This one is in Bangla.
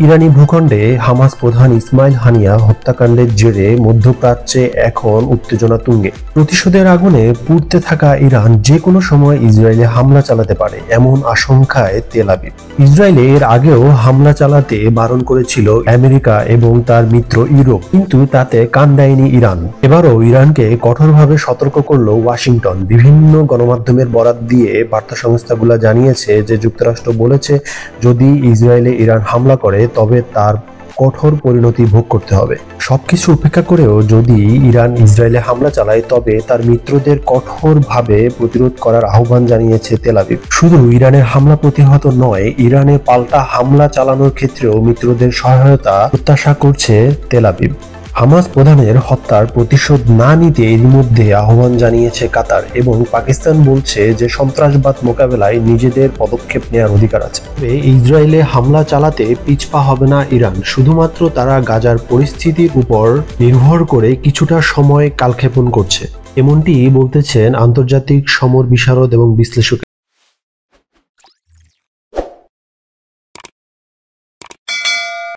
ইরানি ভূখণ্ডে হামাস প্রধান ইসমাইল হানিয়া হত্যাকাণ্ডের জেরে মধ্যপ্রাচ্যে এখন উত্তেজনা তুঙ্গে। প্রতিশোধের আগুনে পুড়তে থাকা ইরান যে কোনো সময় ইসরায়েলে হামলা চালাতে পারে এমন আশঙ্কায় তেল আবিব। ইসরায়েলে এর আগেও হামলা চালাতে বারণ করেছিল আমেরিকা এবং তার মিত্র ইউরোপ, কিন্তু তাতে কান দেয়নি ইরান। এবারও ইরানকে কঠোরভাবে সতর্ক করল ওয়াশিংটন। বিভিন্ন গণমাধ্যমের বরাত দিয়ে বার্তা সংস্থাগুলো জানিয়েছে যে যুক্তরাষ্ট্র বলেছে যদি ইসরায়েলে ইরান হামলা করে তবে তার কঠোর পরিণতি ভোগ করতে হবে। সবকিছু উপেক্ষা করেও যদি ইরান ইসরায়েলে হামলা চালায় তবে তার মিত্রদের কঠোরভাবে প্রতিরোধ করার আহ্বান জানিয়েছে তেল আবিব। শুধু ইরানের হামলা প্রতিহত নয়, ইরানে পাল্টা হামলা চালানোর ক্ষেত্রেও মিত্রদের সহায়তা প্রত্যাশা করছে তেল আবিব। হামাস প্রধানের হত্যার প্রতিশোধ না নিতে এরই মধ্যে আহ্বান জানিয়েছে কাতার, এবং পাকিস্তান বলছে যে সন্ত্রাসবাদ মোকাবেলায় নিজেদের পদক্ষেপ নেওয়ার অধিকার আছে। তবে ইসরায়েলে হামলা চালাতে পিছপা হবে না ইরান, শুধুমাত্র তারা গাজার পরিস্থিতির উপর নির্ভর করে কিছুটা সময় কালক্ষেপণ করছে, এমনটি বলতেছেন আন্তর্জাতিক সমর বিশারদ এবং বিশ্লেষক।